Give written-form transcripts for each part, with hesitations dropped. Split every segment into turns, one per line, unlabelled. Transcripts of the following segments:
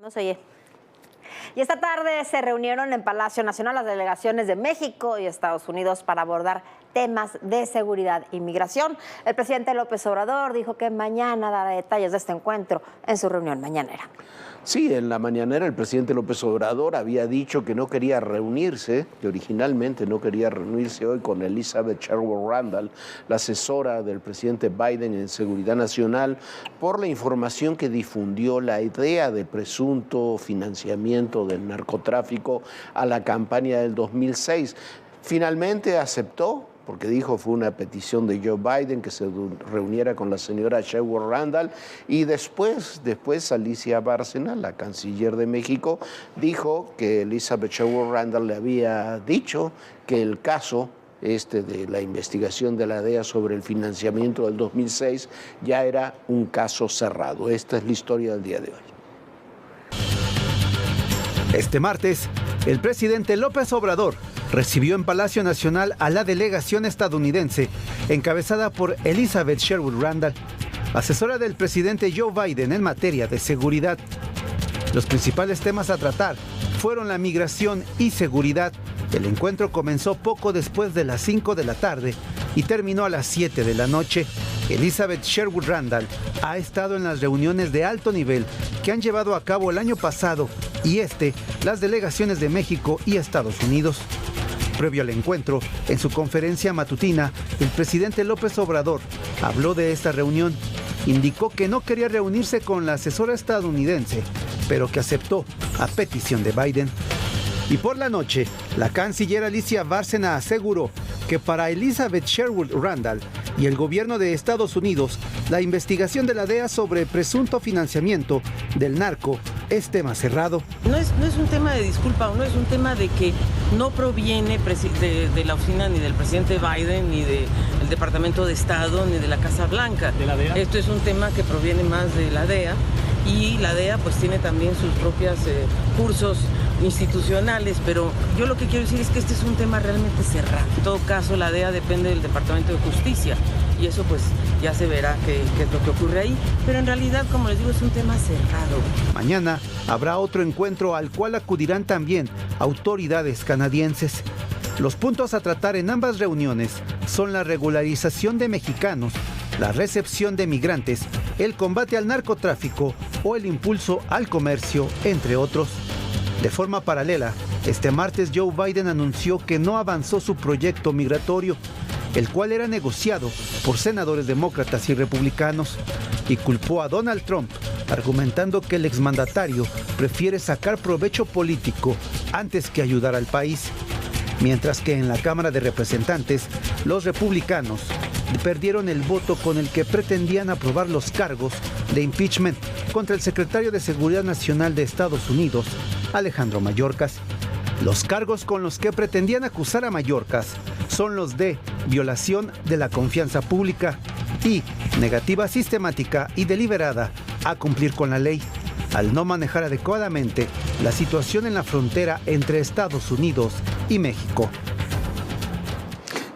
No se oye. Y esta tarde se reunieron en Palacio Nacional las delegaciones de México y Estados Unidos para abordar temas de seguridad y migración. El presidente López Obrador dijo que mañana dará detalles de este encuentro en su reunión mañanera.
Sí, en la mañanera el presidente López Obrador había dicho que no quería reunirse, que originalmente no quería reunirse hoy con Elizabeth Sherwood Randall, la asesora del presidente Biden en seguridad nacional, por la información que difundió la idea de presunto financiamiento del narcotráfico a la campaña del 2006. Finalmente aceptó, porque dijo fue una petición de Joe Biden que se reuniera con la señora Sherwood Randall, y después Alicia Bárcena, la canciller de México, dijo que Elizabeth Sherwood Randall le había dicho que el caso de la investigación de la DEA sobre el financiamiento del 2006 ya era un caso cerrado. Esta es la historia del día de hoy.
Este martes, el presidente López Obrador recibió en Palacio Nacional a la delegación estadounidense encabezada por Elizabeth Sherwood Randall, asesora del presidente Joe Biden en materia de seguridad. Los principales temas a tratar fueron la migración y seguridad. El encuentro comenzó poco después de las 5 de la tarde y terminó a las 7 de la noche. Elizabeth Sherwood Randall ha estado en las reuniones de alto nivel que han llevado a cabo el año pasado y las delegaciones de México y Estados Unidos. Previo al encuentro, en su conferencia matutina, el presidente López Obrador habló de esta reunión. Indicó que no quería reunirse con la asesora estadounidense, pero que aceptó a petición de Biden. Y por la noche, la canciller Alicia Bárcena aseguró que para Elizabeth Sherwood Randall y el gobierno de Estados Unidos, la investigación de la DEA sobre presunto financiamiento del narco es tema cerrado.
No es un tema de disculpa, no es un tema de que no proviene de la oficina ni del presidente Biden, ni del Departamento de Estado, ni de la Casa Blanca. ¿De la DEA? Esto es un tema que proviene más de la DEA, y la DEA pues tiene también sus propios cursos institucionales, pero yo lo que quiero decir es que este es un tema realmente cerrado. En todo caso, la DEA depende del Departamento de Justicia, y eso pues ya se verá qué es lo que ocurre ahí, pero en realidad, como les digo, es un tema cerrado.
Mañana habrá otro encuentro al cual acudirán también autoridades canadienses. Los puntos a tratar en ambas reuniones son la regularización de mexicanos, la recepción de migrantes, el combate al narcotráfico o el impulso al comercio, entre otros. De forma paralela, este martes Joe Biden anunció que no avanzó su proyecto migratorio, el cual era negociado por senadores demócratas y republicanos, y culpó a Donald Trump, argumentando que el exmandatario prefiere sacar provecho político antes que ayudar al país. Mientras que en la Cámara de Representantes, los republicanos perdieron el voto con el que pretendían aprobar los cargos de impeachment contra el secretario de Seguridad Nacional de Estados Unidos, Alejandro Mayorkas. Los cargos con los que pretendían acusar a Mayorkas son los de violación de la confianza pública y negativa sistemática y deliberada a cumplir con la ley, al no manejar adecuadamente la situación en la frontera entre Estados Unidos y México.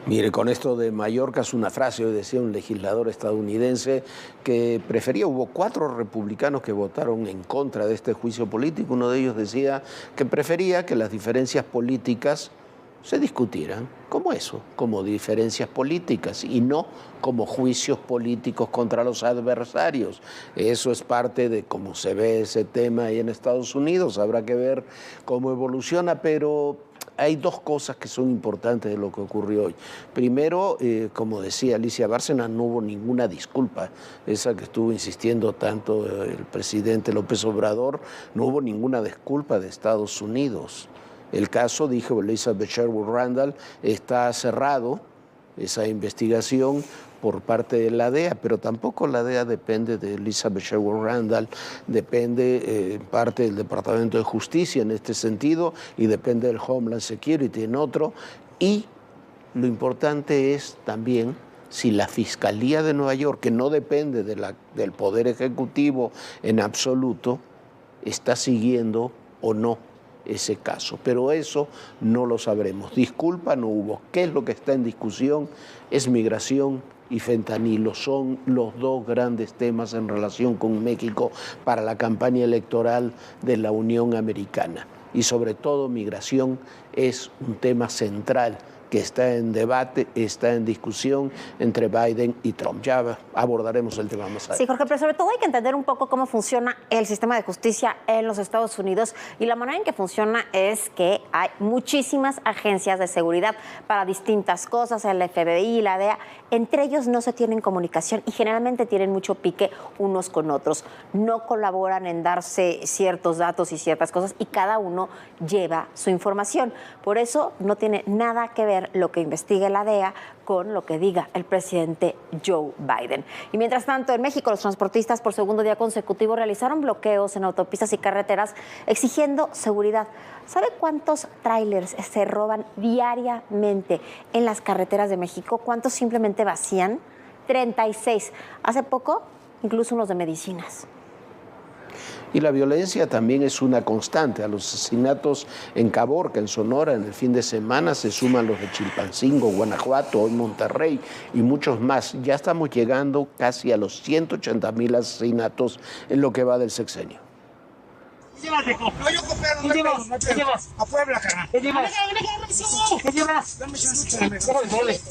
Mire, con esto de Mayorkas, una frase, hoy decía un legislador estadounidense que hubo 4 republicanos que votaron en contra de este juicio político. Uno de ellos decía que prefería que las diferencias políticas se discutieran como eso, como diferencias políticas y no como juicios políticos contra los adversarios. Eso es parte de cómo se ve ese tema ahí en Estados Unidos. Habrá que ver cómo evoluciona, pero hay 2 cosas que son importantes de lo que ocurrió hoy. Primero, como decía Alicia Bárcena, no hubo ninguna disculpa, esa que estuvo insistiendo tanto el presidente López Obrador, no hubo ninguna disculpa de Estados Unidos. El caso, dijo Elizabeth Sherwood Randall, está cerrado, esa investigación por parte de la DEA, pero tampoco la DEA depende de Elizabeth Sherwood Randall, depende en parte del Departamento de Justicia en este sentido y depende del Homeland Security en otro. Y lo importante es también si la Fiscalía de Nueva York, que no depende del Poder Ejecutivo en absoluto, está siguiendo o no ese caso, pero eso no lo sabremos. Disculpa no hubo. ¿Qué es lo que está en discusión? Es migración y fentanilo. Son los dos grandes temas en relación con México para la campaña electoral de la Unión Americana. Y sobre todo migración es un tema central que está en debate, está en discusión entre Biden y Trump. Ya abordaremos el tema más adelante.
Sí, Jorge, pero sobre todo hay que entender un poco cómo funciona el sistema de justicia en los Estados Unidos, y la manera en que funciona es que hay muchísimas agencias de seguridad para distintas cosas, el FBI, la DEA. Entre ellos no se tienen comunicación y generalmente tienen mucho pique unos con otros. No colaboran en darse ciertos datos y ciertas cosas, y cada uno lleva su información. Por eso no tiene nada que ver lo que investigue la DEA con lo que diga el presidente Joe Biden. Y mientras tanto, en México, los transportistas por segundo día consecutivo realizaron bloqueos en autopistas y carreteras exigiendo seguridad. ¿Sabe cuántos tráilers se roban diariamente en las carreteras de México? ¿Cuántos simplemente vacían? 36. Hace poco, incluso unos de medicinas.
Y la violencia también es una constante. A los asesinatos en Caborca, en Sonora, en el fin de semana se suman los de Chilpancingo, Guanajuato, hoy Monterrey y muchos más. Ya estamos llegando casi a los 180,000 asesinatos en lo que va del sexenio.
Llévate, no, yo coopero, ¿qué llevas? ¿Qué llevas? A Puebla, carnal. ¿Qué llevas? ¿Qué llevas? ¿Qué llevas? ¿Dónde está?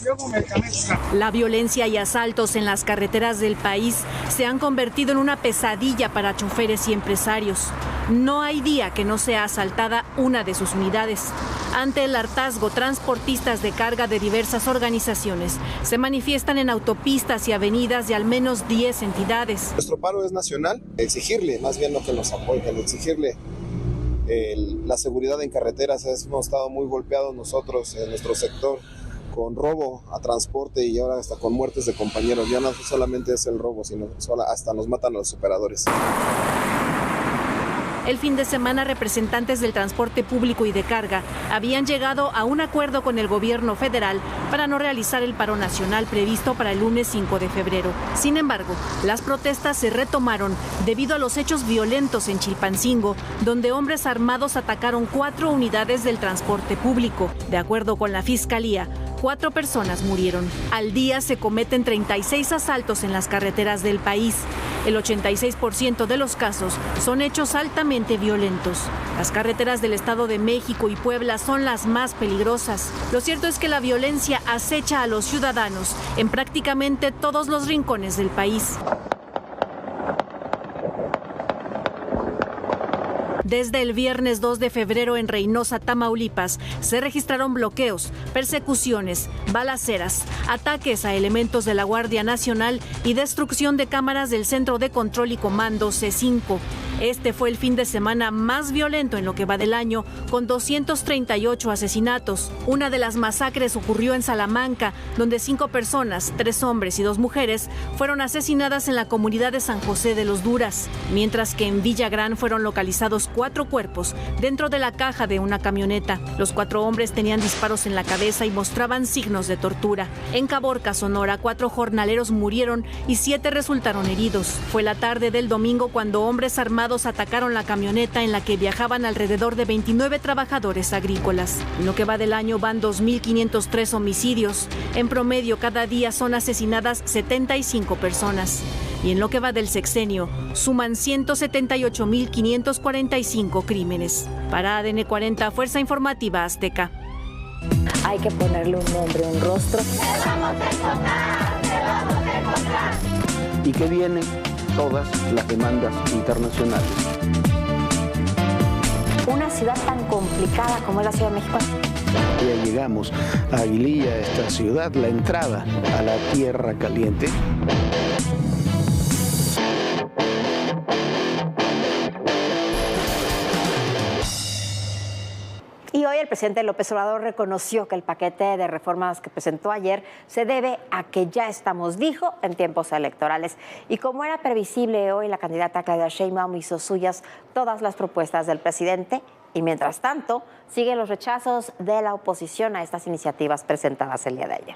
Llevo medicamentos.
La violencia y asaltos en las carreteras del país se han convertido en una pesadilla para choferes y empresarios. No hay día que no sea asaltada una de sus unidades. Ante el hartazgo, transportistas de carga de diversas organizaciones se manifiestan en autopistas y avenidas de al menos 10 entidades.
Nuestro paro es nacional, exigirle, más bien lo que nos apoyen, exigirle la seguridad en carreteras. Hemos estado muy golpeados nosotros en nuestro sector con robo a transporte y ahora hasta con muertes de compañeros. Ya no solamente es el robo, sino hasta nos matan a los operadores.
El fin de semana, representantes del transporte público y de carga habían llegado a un acuerdo con el gobierno federal para no realizar el paro nacional previsto para el lunes 5 de febrero. Sin embargo, las protestas se retomaron debido a los hechos violentos en Chilpancingo, donde hombres armados atacaron 4 unidades del transporte público. De acuerdo con la Fiscalía, 4 personas murieron. Al día se cometen 36 asaltos en las carreteras del país. El 86% de los casos son hechos altamente violentos. Las carreteras del Estado de México y Puebla son las más peligrosas. Lo cierto es que la violencia acecha a los ciudadanos en prácticamente todos los rincones del país. Desde el viernes 2 de febrero en Reynosa, Tamaulipas, se registraron bloqueos, persecuciones, balaceras, ataques a elementos de la Guardia Nacional y destrucción de cámaras del Centro de Control y Comando C5. Este fue el fin de semana más violento en lo que va del año, con 238 asesinatos. Una de las masacres ocurrió en Salamanca, donde 5 personas, 3 hombres y 2 mujeres, fueron asesinadas en la comunidad de San José de los Duras, mientras que en Villagrán fueron localizados 4 cuerpos dentro de la caja de una camioneta. Los 4 hombres tenían disparos en la cabeza y mostraban signos de tortura. En Caborca, Sonora, 4 jornaleros murieron y 7 resultaron heridos. Fue la tarde del domingo cuando hombres armados atacaron la camioneta en la que viajaban alrededor de 29 trabajadores agrícolas. En lo que va del año van 2.503 homicidios. En promedio, cada día son asesinadas 75 personas. Y en lo que va del sexenio, suman 178.545 crímenes. Para ADN 40, Fuerza Informativa Azteca.
Hay que ponerle un nombre, un rostro.
¿Y qué viene? Todas las demandas internacionales.
Una ciudad tan complicada como es la Ciudad de México.
Ya llegamos a Aguililla, esta ciudad, la entrada a la Tierra Caliente.
Y hoy el presidente López Obrador reconoció que el paquete de reformas que presentó ayer se debe a que ya estamos, dijo, en tiempos electorales. Y como era previsible, hoy la candidata Claudia Sheinbaum hizo suyas todas las propuestas del presidente. Y mientras tanto, siguen los rechazos de la oposición a estas iniciativas presentadas el día de ayer.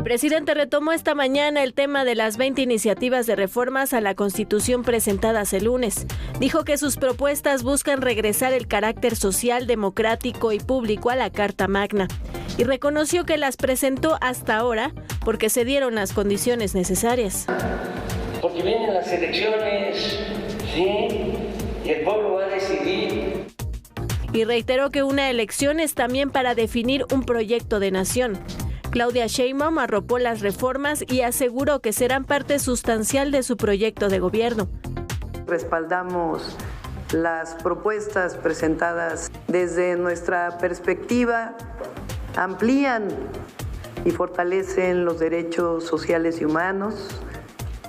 El presidente retomó esta mañana el tema de las 20 iniciativas de reformas a la Constitución presentadas el lunes. Dijo que sus propuestas buscan regresar el carácter social, democrático y público a la Carta Magna. Y reconoció que las presentó hasta ahora porque se dieron las condiciones necesarias.
Porque vienen las elecciones, ¿sí? Y el pueblo va a decidir.
Y reiteró que una elección es también para definir un proyecto de nación. Claudia Sheinbaum arropó las reformas y aseguró que serán parte sustancial de su proyecto de gobierno.
Respaldamos las propuestas presentadas desde nuestra perspectiva, amplían y fortalecen los derechos sociales y humanos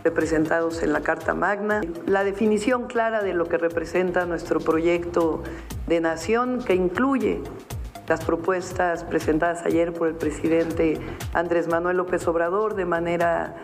representados en la Carta Magna, la definición clara de lo que representa nuestro proyecto de nación, que incluye las propuestas presentadas ayer por el presidente Andrés Manuel López Obrador de manera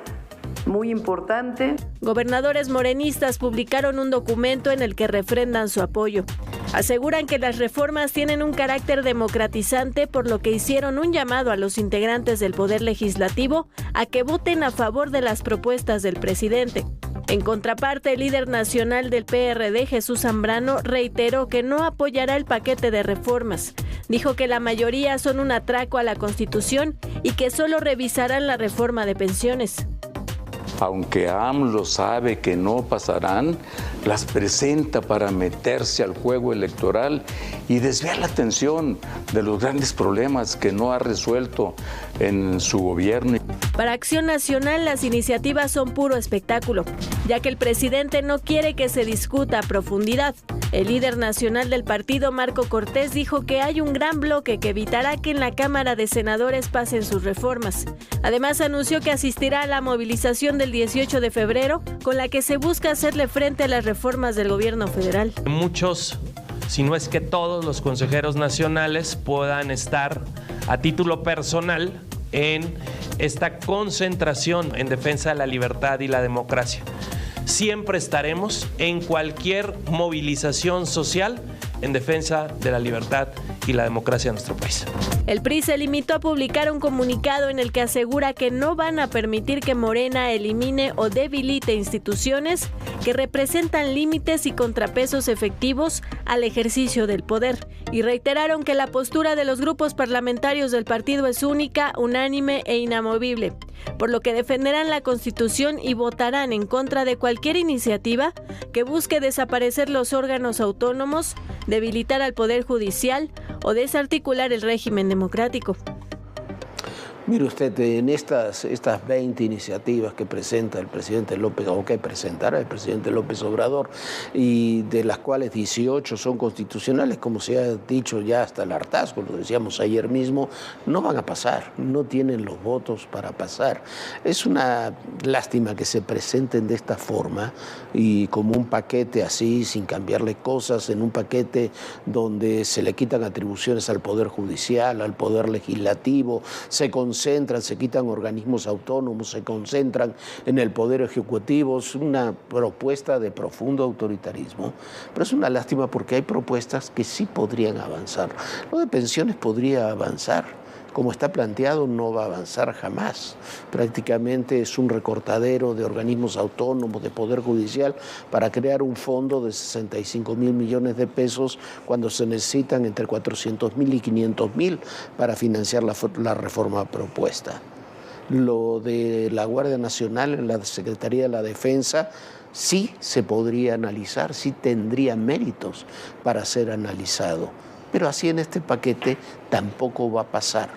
muy importante.
Gobernadores morenistas publicaron un documento en el que refrendan su apoyo. Aseguran que las reformas tienen un carácter democratizante, por lo que hicieron un llamado a los integrantes del Poder Legislativo a que voten a favor de las propuestas del presidente. En contraparte, el líder nacional del PRD, Jesús Zambrano, reiteró que no apoyará el paquete de reformas. Dijo que la mayoría son un atraco a la Constitución y que solo revisarán la reforma de pensiones.
Aunque AMLO sabe que no pasarán, las presenta para meterse al juego electoral y desviar la atención de los grandes problemas que no ha resuelto en su gobierno.
Para Acción Nacional, las iniciativas son puro espectáculo, ya que el presidente no quiere que se discuta a profundidad. El líder nacional del partido, Marco Cortés, dijo que hay un gran bloque que evitará que en la Cámara de Senadores pasen sus reformas. Además, anunció que asistirá a la movilización del 18 de febrero, con la que se busca hacerle frente a las reformas del gobierno federal.
Muchos, si no es que todos los consejeros nacionales puedan estar a título personal en esta concentración en defensa de la libertad y la democracia. Siempre estaremos en cualquier movilización social en defensa de la libertad y la democracia de nuestro país.
El PRI se limitó a publicar un comunicado en el que asegura que no van a permitir que Morena elimine o debilite instituciones que representan límites y contrapesos efectivos al ejercicio del poder, y reiteraron que la postura de los grupos parlamentarios del partido es única, unánime e inamovible, por lo que defenderán la Constitución y votarán en contra de cualquier iniciativa que busque desaparecer los órganos autónomos, debilitar al Poder Judicial o desarticular el régimen democrático.
Mire usted, en estas 20 iniciativas que presenta el presidente López, o que presentará el presidente López Obrador, y de las cuales 18 son constitucionales, como se ha dicho ya hasta el hartazgo, lo decíamos ayer mismo, no van a pasar, no tienen los votos para pasar. Es una lástima que se presenten de esta forma y como un paquete así, sin cambiarle cosas, en un paquete donde se le quitan atribuciones al Poder Judicial, al Poder Legislativo, se quitan organismos autónomos, se concentran en el Poder Ejecutivo. Es una propuesta de profundo autoritarismo, pero es una lástima porque hay propuestas que sí podrían avanzar. Lo de pensiones podría avanzar. Como está planteado, no va a avanzar jamás. Prácticamente es un recortadero de organismos autónomos, de Poder Judicial, para crear un fondo de 65,000 millones de pesos cuando se necesitan entre 400,000 y 500,000 para financiar la reforma propuesta. Lo de la Guardia Nacional en la Secretaría de la Defensa sí se podría analizar, sí tendría méritos para ser analizado. Pero así en este paquete tampoco va a pasar.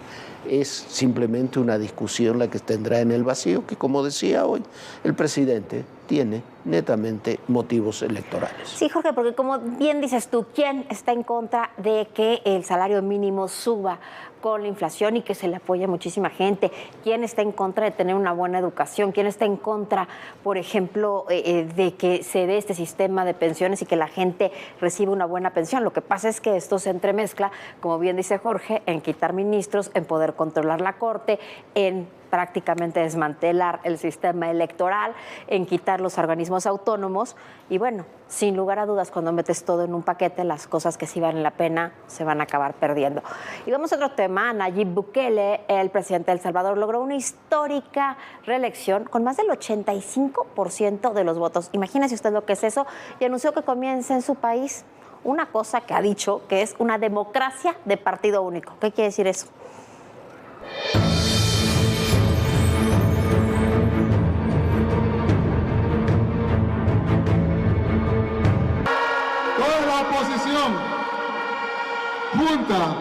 Es simplemente una discusión la que tendrá en el vacío, que como decía hoy, el presidente tiene netamente motivos electorales.
Sí, Jorge, porque como bien dices tú, ¿quién está en contra de que el salario mínimo suba con la inflación y que se le apoye a muchísima gente? ¿Quién está en contra de tener una buena educación? ¿Quién está en contra, por ejemplo, de que se dé este sistema de pensiones y que la gente reciba una buena pensión? Lo que pasa es que esto se entremezcla, como bien dice Jorge, en quitar ministros, en poder controlar la Corte, en prácticamente desmantelar el sistema electoral, en quitar los organismos autónomos y bueno, sin lugar a dudas, cuando metes todo en un paquete, las cosas que sí valen la pena se van a acabar perdiendo. Y vamos a otro tema. Nayib Bukele, el presidente de El Salvador, logró una histórica reelección con más del 85% de los votos. Imagínese usted lo que es eso y anunció que comienza en su país una cosa que ha dicho que es una democracia de partido único. ¿Qué quiere decir eso?
Toda la oposición junta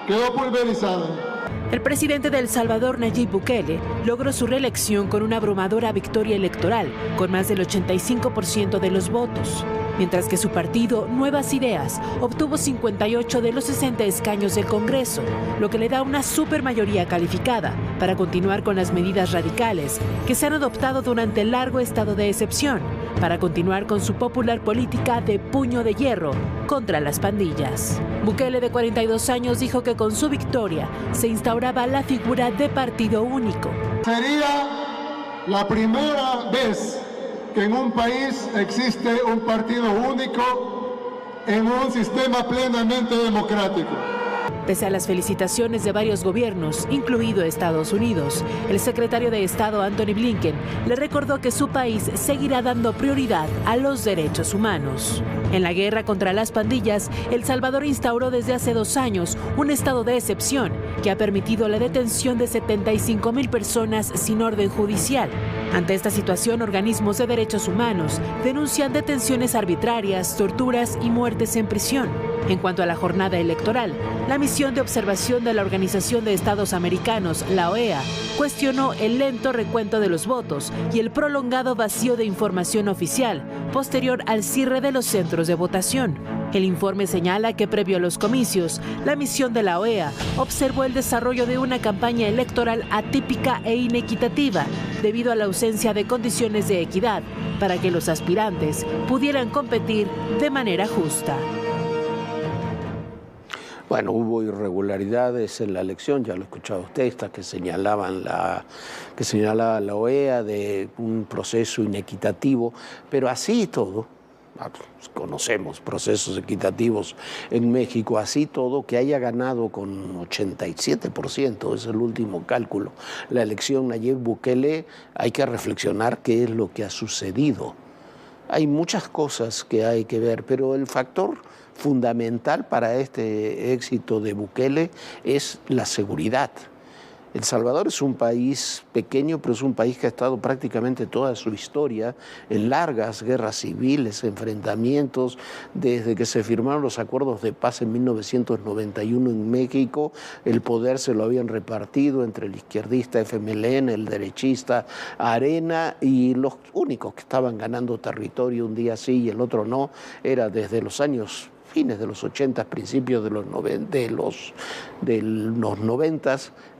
quedó pulverizada.
El presidente de El Salvador, Nayib Bukele, logró su reelección con una abrumadora victoria electoral, con más del 85% de los votos, mientras que su partido, Nuevas Ideas, obtuvo 58 de los 60 escaños del Congreso, lo que le da una supermayoría calificada para continuar con las medidas radicales que se han adoptado durante el largo estado de excepción, para continuar con su popular política de puño de hierro contra las pandillas. Bukele, de 42 años, dijo que con su victoria se instauraba la figura de partido único.
Sería la primera vez que en un país existe un partido único en un sistema plenamente democrático.
Pese a las felicitaciones de varios gobiernos, incluido Estados Unidos, el secretario de Estado Antony Blinken le recordó que su país seguirá dando prioridad a los derechos humanos. En la guerra contra las pandillas, El Salvador instauró desde hace 2 años un estado de excepción que ha permitido la detención de 75,000 personas sin orden judicial. Ante esta situación, organismos de derechos humanos denuncian detenciones arbitrarias, torturas y muertes en prisión. En cuanto a la jornada electoral, la misión de observación de la Organización de Estados Americanos, la OEA, cuestionó el lento recuento de los votos y el prolongado vacío de información oficial posterior al cierre de los centros de votación. El informe señala que previo a los comicios, la misión de la OEA observó el desarrollo de una campaña electoral atípica e inequitativa debido a la ausencia de condiciones de equidad para que los aspirantes pudieran competir de manera justa.
Bueno, hubo irregularidades en la elección, ya lo escuchaba usted, estas que señalaba la OEA de un proceso inequitativo, pero así y todo, conocemos procesos equitativos en México, así todo, que haya ganado con 87%, es el último cálculo, la elección Nayib Bukele, hay que reflexionar qué es lo que ha sucedido. Hay muchas cosas que hay que ver, pero el factor fundamental para este éxito de Bukele es la seguridad. El Salvador es un país pequeño, pero es un país que ha estado prácticamente toda su historia en largas guerras civiles, enfrentamientos, desde que se firmaron los acuerdos de paz en 1991 en México, el poder se lo habían repartido entre el izquierdista FMLN, el derechista Arena, y los únicos que estaban ganando territorio un día sí y el otro no, era desde los años fines de los 80, principios de los 90,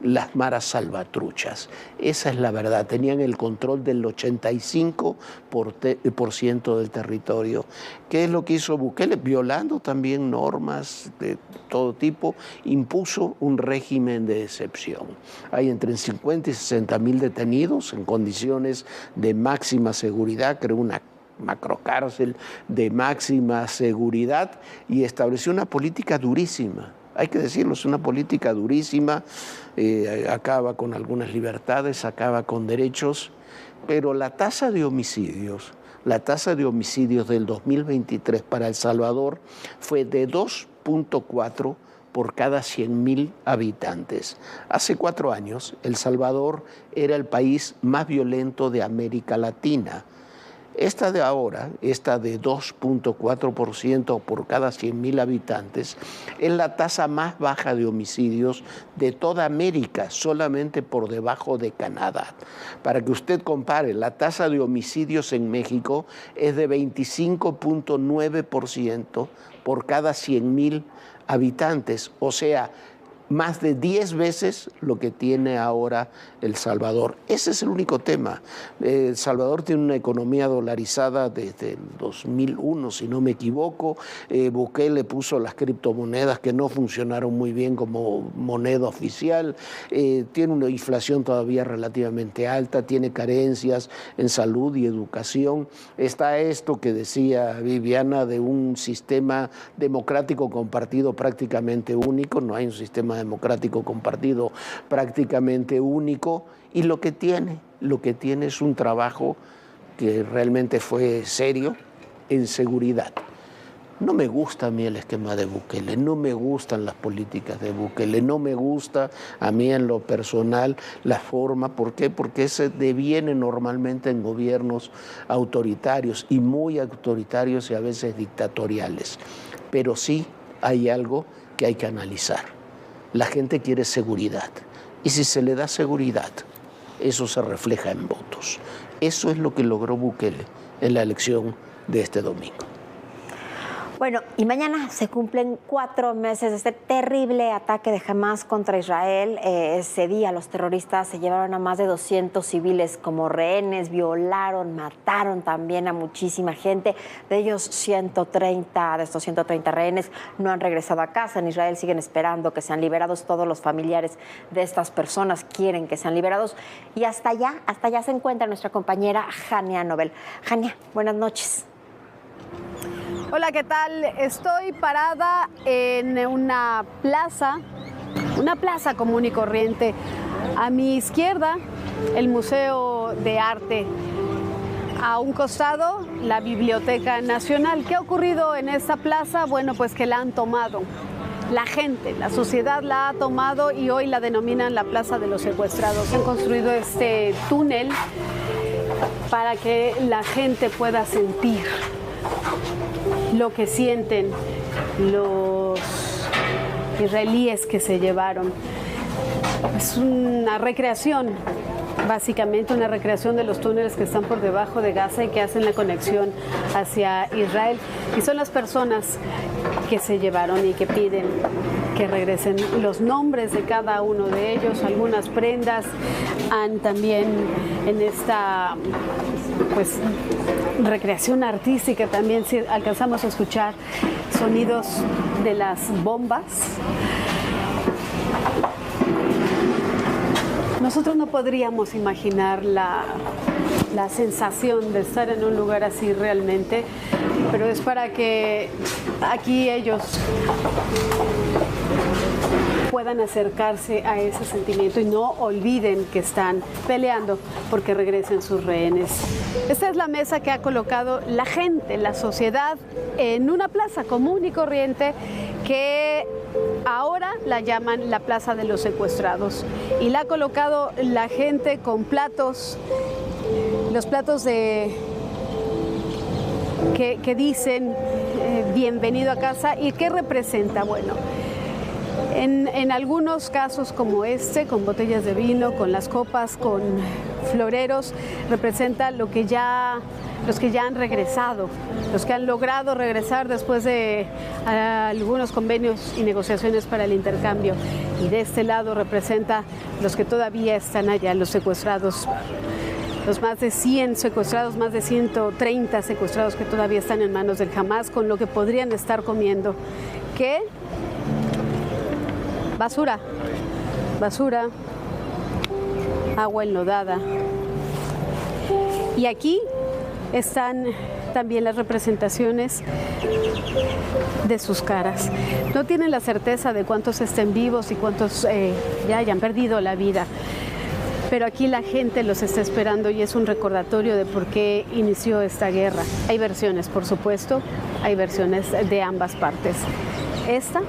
las maras salvatruchas. Esa es la verdad, tenían el control del 85% del territorio. ¿Qué es lo que hizo Bukele? Violando también normas de todo tipo, impuso un régimen de excepción. Hay entre 50 y 60 mil detenidos en condiciones de máxima seguridad, creó una macrocárcel de máxima seguridad y estableció una política durísima. Hay que decirlo, es una política durísima, acaba con algunas libertades, acaba con derechos, pero la tasa de homicidios del 2023 para El Salvador fue de 2.4 por cada 100,000 habitantes. Hace 4 años, El Salvador era el país más violento de América Latina. Esta de ahora, esta de 2.4% por cada 100,000 habitantes, es la tasa más baja de homicidios de toda América, solamente por debajo de Canadá. Para que usted compare, la tasa de homicidios en México es de 25.9% por cada 100,000 habitantes, o sea, más de 10 veces lo que tiene ahora El Salvador. Ese es el único tema. El Salvador tiene una economía dolarizada desde el 2001, si no me equivoco. Bukele puso las criptomonedas que no funcionaron muy bien como moneda oficial. Tiene una inflación todavía relativamente alta, tiene carencias en salud y educación. Está esto que decía Viviana de un sistema democrático compartido prácticamente único. No hay un sistema democrático compartido prácticamente único, y lo que tiene es un trabajo que realmente fue serio en seguridad. No me gusta a mí el esquema de Bukele, no me gustan las políticas de Bukele, no me gusta a mí en lo personal la forma. ¿Por qué? Porque se deviene normalmente en gobiernos autoritarios, y muy autoritarios y a veces dictatoriales. Pero sí hay algo que hay que analizar. La gente quiere seguridad, y si se le da seguridad, eso se refleja en votos. Eso es lo que logró Bukele en la elección de este domingo.
Bueno, y mañana se cumplen 4 meses de este terrible ataque de Hamás contra Israel. Ese día los terroristas se llevaron a más de 200 civiles como rehenes, violaron, mataron también a muchísima gente. De ellos, 130 de estos 130 rehenes no han regresado a casa. En Israel siguen esperando que sean liberados. Todos los familiares de estas personas quieren que sean liberados. Y hasta allá se encuentra nuestra compañera Jania Nobel. Jania, buenas noches.
Hola, ¿qué tal? Estoy parada en una plaza común y corriente. A mi izquierda, el Museo de Arte. A un costado, la Biblioteca Nacional. ¿Qué ha ocurrido en esta plaza? Bueno, pues que la han tomado. La gente, la sociedad la ha tomado y hoy la denominan la Plaza de los Secuestrados. Han construido este túnel para que la gente pueda sentir lo que sienten los israelíes que se llevaron. Es una recreación, básicamente una recreación de los túneles que están por debajo de Gaza y que hacen la conexión hacia Israel. Y son las personas que se llevaron y que piden que regresen los nombres de cada uno de ellos, algunas prendas. Han también en esta recreación artística también alcanzamos a escuchar sonidos de las bombas. Nosotros no podríamos imaginar la sensación de estar en un lugar así realmente, pero es para que aquí ellos puedan acercarse a ese sentimiento y no olviden que están peleando porque regresen sus rehenes. Esta es la mesa que ha colocado la gente, la sociedad, en una plaza común y corriente que ahora la llaman la Plaza de los Secuestrados, y la ha colocado la gente con platos, los platos que dicen bienvenido a casa. ¿Y qué representa? Bueno, en algunos casos como este, con botellas de vino, con las copas, con floreros, representa los que ya han regresado, los que han logrado regresar después de algunos convenios y negociaciones para el intercambio. Y de este lado representa los que todavía están allá, los secuestrados, los más de 100 secuestrados, más de 130 secuestrados que todavía están en manos del Hamás, con lo que podrían estar comiendo. ¿Qué? Basura, agua enlodada. Y aquí están también las representaciones de sus caras. No tienen la certeza de cuántos estén vivos y cuántos ya hayan perdido la vida, pero aquí la gente los está esperando y es un recordatorio de por qué inició esta guerra. Hay versiones, por supuesto, hay versiones de ambas partes. Esta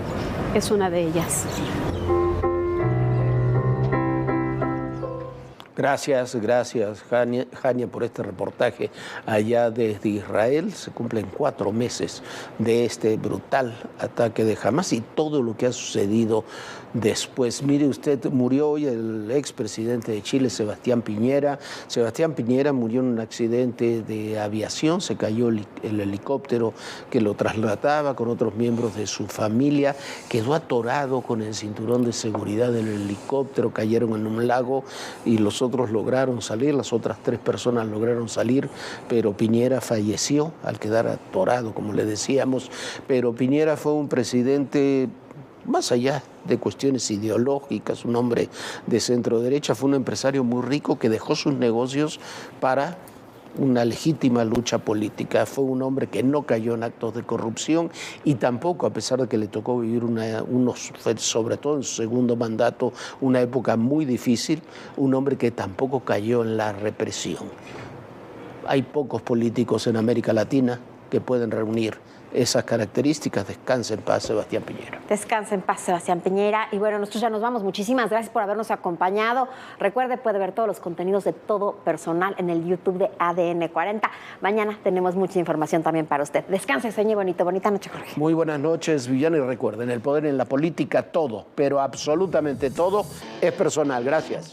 es una de ellas.
Gracias, Jania, por este reportaje allá desde Israel. Se cumplen 4 meses de este brutal ataque de Hamás y todo lo que ha sucedido después. Mire usted, murió hoy el expresidente de Chile, Sebastián Piñera. Sebastián Piñera murió en un accidente de aviación, se cayó el helicóptero que lo trasladaba con otros miembros de su familia, quedó atorado con el cinturón de seguridad del helicóptero, cayeron en un lago y los otros lograron salir, las otras 3 personas lograron salir, pero Piñera falleció al quedar atorado, como le decíamos. Pero Piñera fue un presidente más allá de cuestiones ideológicas, un hombre de centro derecha, fue un empresario muy rico que dejó sus negocios para una legítima lucha política. Fue un hombre que no cayó en actos de corrupción y tampoco, a pesar de que le tocó vivir sobre todo en su segundo mandato, una época muy difícil, un hombre que tampoco cayó en la represión. Hay pocos políticos en América Latina que pueden reunir esas características. Descanse en paz, Sebastián Piñera.
Descanse en paz, Sebastián Piñera. Y bueno, nosotros ya nos vamos. Muchísimas gracias por habernos acompañado. Recuerde, puede ver todos los contenidos de Todo Personal en el YouTube de ADN 40. Mañana tenemos mucha información también para usted. Descanse, señor Bonito. Bonita noche, Jorge.
Muy buenas noches, Villano. Y recuerden, el poder en la política, todo, pero absolutamente todo, es personal. Gracias.